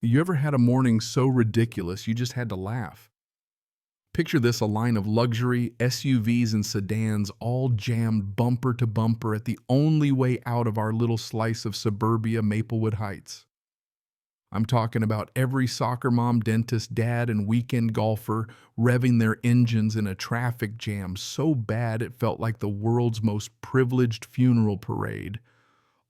You ever had a morning so ridiculous you just had to laugh? Picture this: a line of luxury SUVs and sedans all jammed bumper to bumper at the only way out of our little slice of suburbia Maplewood Heights. I'm talking about every soccer mom, dentist, dad, and weekend golfer revving their engines in a traffic jam so bad it felt like the world's most privileged funeral parade.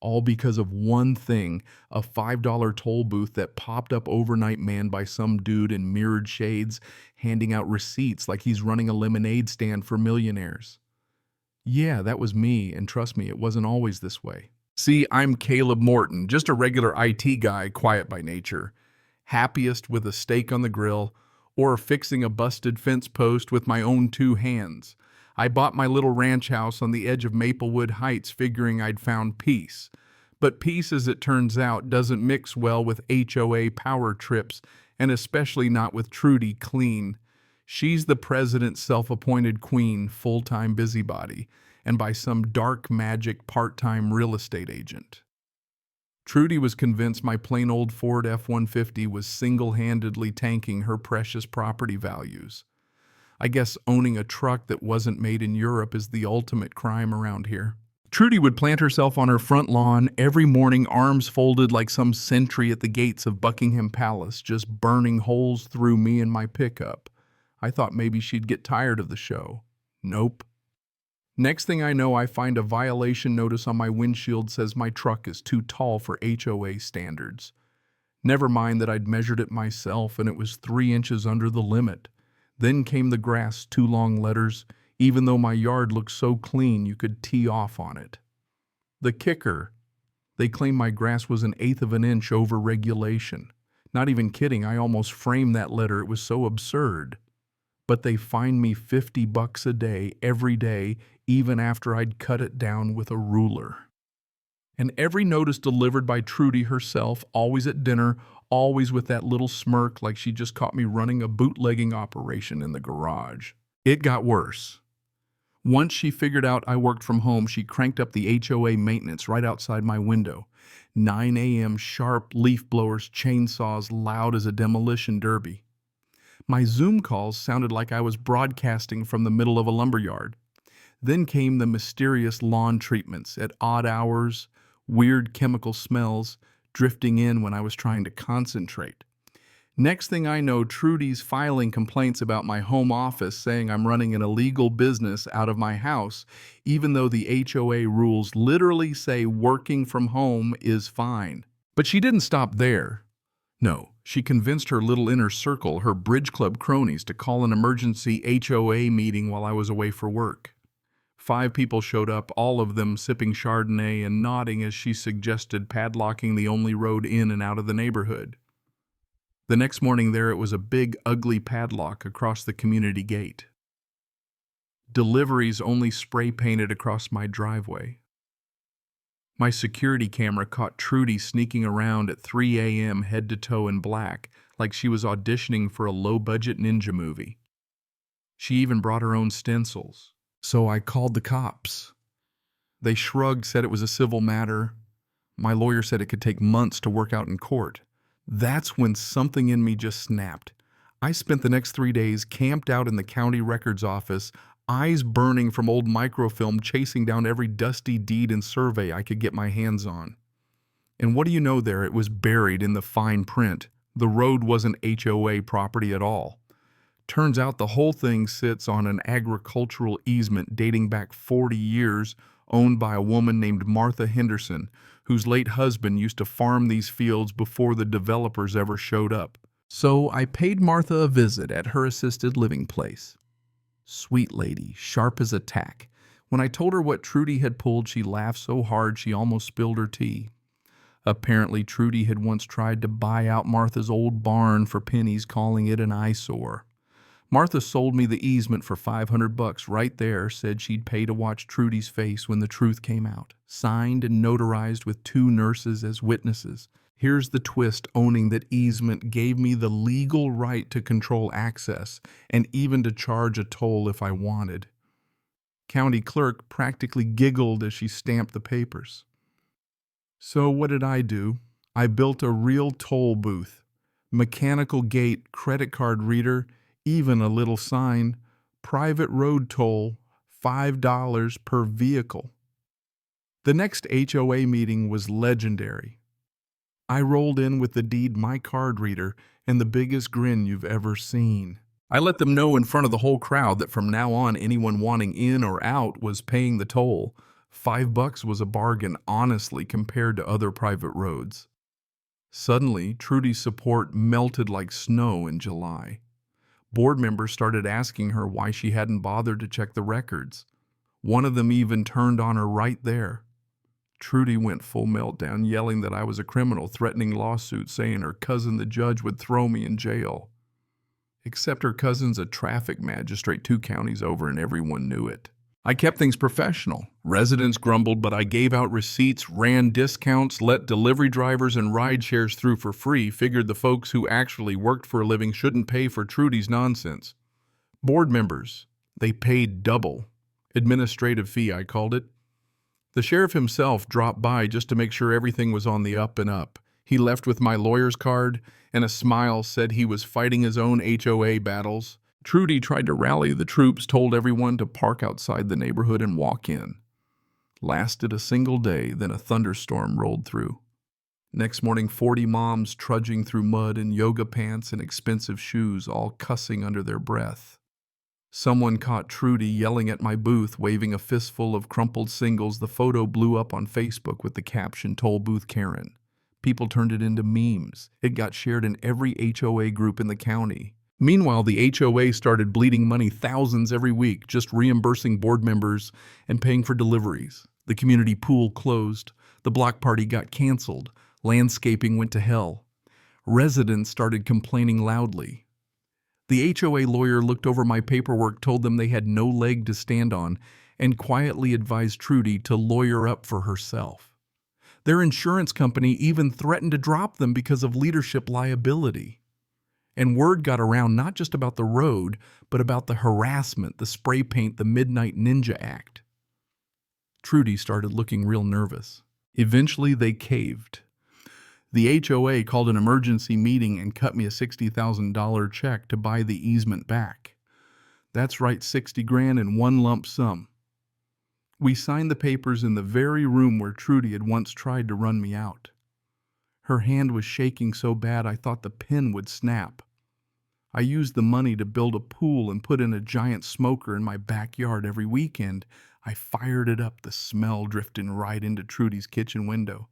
All because of one thing: a $5 toll booth that popped up overnight manned by some dude in mirrored shades handing out receipts like he's running a lemonade stand for millionaires. Yeah, that was me, and trust me, it wasn't always this way. See, I'm Caleb Morton, just a regular IT guy, quiet by nature, happiest with a steak on the grill or fixing a busted fence post with my own two hands. I bought my little ranch house on the edge of Maplewood Heights figuring I'd found peace. But peace, as it turns out, doesn't mix well with HOA power trips, and especially not with Trudy Clean. She's the president's self-appointed queen, full-time busybody, and by some dark magic part-time real estate agent. Trudy was convinced my plain old Ford F-150 was single-handedly tanking her precious property values. I guess owning a truck that wasn't made in Europe is the ultimate crime around here. Trudy would plant herself on her front lawn every morning, arms folded like some sentry at the gates of Buckingham Palace, just burning holes through me and my pickup. I thought maybe she'd get tired of the show. Nope. Next thing I know, I find a violation notice on my windshield says my truck is too tall for HOA standards. Never mind that I'd measured it myself and it was 3 inches under the limit. Then came the grass, 2 long letters, even though my yard looked so clean you could tee off on it. The kicker: they claim my grass was 1/8 of an inch over regulation. Not even kidding, I almost framed that letter, it was so absurd. But they fined me $50 a day, every day, even after I'd cut it down with a ruler. And every notice delivered by Trudy herself, always at dinner, always with that little smirk like she just caught me running a bootlegging operation in the garage. It got worse. Once she figured out I worked from home, she cranked up the HOA maintenance right outside my window. 9 a.m. sharp, leaf blowers, chainsaws, loud as a demolition derby. My Zoom calls sounded like I was broadcasting from the middle of a lumberyard. Then came the mysterious lawn treatments at odd hours, weird chemical smells drifting in when I was trying to concentrate. Next thing I know, Trudy's filing complaints about my home office, saying I'm running an illegal business out of my house, even though the HOA rules literally say working from home is fine. But she didn't stop there. No, she convinced her little inner circle, her bridge club cronies, to call an emergency HOA meeting while I was away for work. 5 people showed up, all of them sipping Chardonnay and nodding as she suggested padlocking the only road in and out of the neighborhood. The next morning there it was, a big, ugly padlock across the community gate. Deliveries only spray painted across my driveway. My security camera caught Trudy sneaking around at 3 a.m. head to toe in black, like she was auditioning for a low-budget ninja movie. She even brought her own stencils. So I called the cops. They shrugged, said it was a civil matter. My lawyer said it could take months to work out in court. That's when something in me just snapped. I spent the next 3 days camped out in the county records office, eyes burning from old microfilm, chasing down every dusty deed and survey I could get my hands on. And what do you know there? It was buried in the fine print. The road wasn't HOA property at all. Turns out the whole thing sits on an agricultural easement dating back 40 years, owned by a woman named Martha Henderson, whose late husband used to farm these fields before the developers ever showed up. So I paid Martha a visit at her assisted living place. Sweet lady, sharp as a tack. When I told her what Trudy had pulled, she laughed so hard she almost spilled her tea. Apparently, Trudy had once tried to buy out Martha's old barn for pennies, calling it an eyesore. Martha sold me the easement for $500 right there, said she'd pay to watch Trudy's face when the truth came out. Signed and notarized with 2 nurses as witnesses. Here's the twist: owning that easement gave me the legal right to control access and even to charge a toll if I wanted. County clerk practically giggled as she stamped the papers. So what did I do? I built a real toll booth. Mechanical gate, credit card reader, even a little sign, private road toll, $5 per vehicle. The next HOA meeting was legendary. I rolled in with the deed my card reader and the biggest grin you've ever seen. I let them know in front of the whole crowd that from now on anyone wanting in or out was paying the toll. $5 was a bargain, honestly, compared to other private roads. Suddenly, Trudy's support melted like snow in July. Board members started asking her why she hadn't bothered to check the records. One of them even turned on her right there. Trudy went full meltdown, yelling that I was a criminal, threatening lawsuits, saying her cousin the judge would throw me in jail. Except her cousin's a traffic magistrate 2 counties over, and everyone knew it. I kept things professional. Residents grumbled, but I gave out receipts, ran discounts, let delivery drivers and ride shares through for free, figured the folks who actually worked for a living shouldn't pay for Trudy's nonsense. Board members, they paid double. Administrative fee, I called it. The sheriff himself dropped by just to make sure everything was on the up and up. He left with my lawyer's card, and a smile said he was fighting his own HOA battles. Trudy tried to rally the troops, told everyone to park outside the neighborhood and walk in. Lasted a single day, then a thunderstorm rolled through. Next morning, 40 moms trudging through mud in yoga pants and expensive shoes, all cussing under their breath. Someone caught Trudy yelling at my booth, waving a fistful of crumpled singles. The photo blew up on Facebook with the caption, "Toll Booth Karen." People turned it into memes. It got shared in every HOA group in the county. Meanwhile, the HOA started bleeding money, thousands every week, just reimbursing board members and paying for deliveries. The community pool closed. The block party got canceled. Landscaping went to hell. Residents started complaining loudly. The HOA lawyer looked over my paperwork, told them they had no leg to stand on, and quietly advised Trudy to lawyer up for herself. Their insurance company even threatened to drop them because of leadership liability. And word got around not just about the road, but about the harassment, the spray paint, the Midnight Ninja Act. Trudy started looking real nervous. Eventually, they caved. The HOA called an emergency meeting and cut me a $60,000 check to buy the easement back. That's right, 60 grand in one lump sum. We signed the papers in the very room where Trudy had once tried to run me out. Her hand was shaking so bad I thought the pen would snap. I used the money to build a pool and put in a giant smoker in my backyard every weekend. I fired it up, the smell drifting right into Trudy's kitchen window.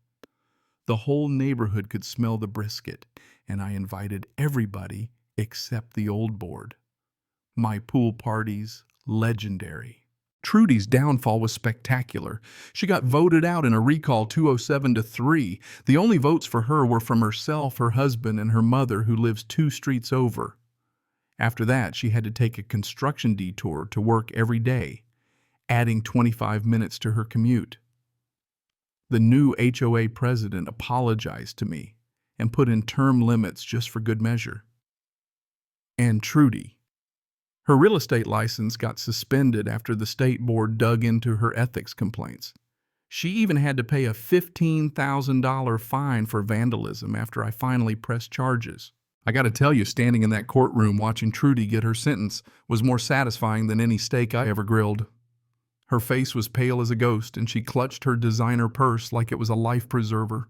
The whole neighborhood could smell the brisket, and I invited everybody except the old board. My pool parties, legendary. Trudy's downfall was spectacular. She got voted out in a recall 207-3. The only votes for her were from herself, her husband, and her mother, who lives 2 streets over. After that, she had to take a construction detour to work every day, adding 25 minutes to her commute. The new HOA president apologized to me and put in term limits just for good measure. And Trudy. Her real estate license got suspended after the state board dug into her ethics complaints. She even had to pay a $15,000 fine for vandalism after I finally pressed charges. I gotta tell you, standing in that courtroom watching Trudy get her sentence was more satisfying than any steak I ever grilled. Her face was pale as a ghost, and she clutched her designer purse like it was a life preserver.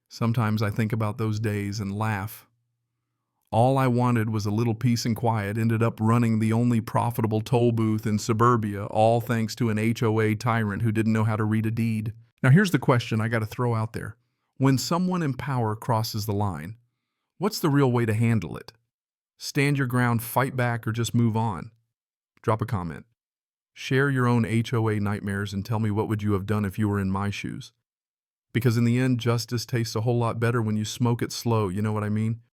Sometimes I think about those days and laugh. All I wanted was a little peace and quiet, ended up running the only profitable toll booth in suburbia, all thanks to an HOA tyrant who didn't know how to read a deed. Now here's the question I gotta throw out there. When someone in power crosses the line, what's the real way to handle it? Stand your ground, fight back, or just move on? Drop a comment. Share your own HOA nightmares and tell me what would you have done if you were in my shoes. Because in the end, justice tastes a whole lot better when you smoke it slow, you know what I mean?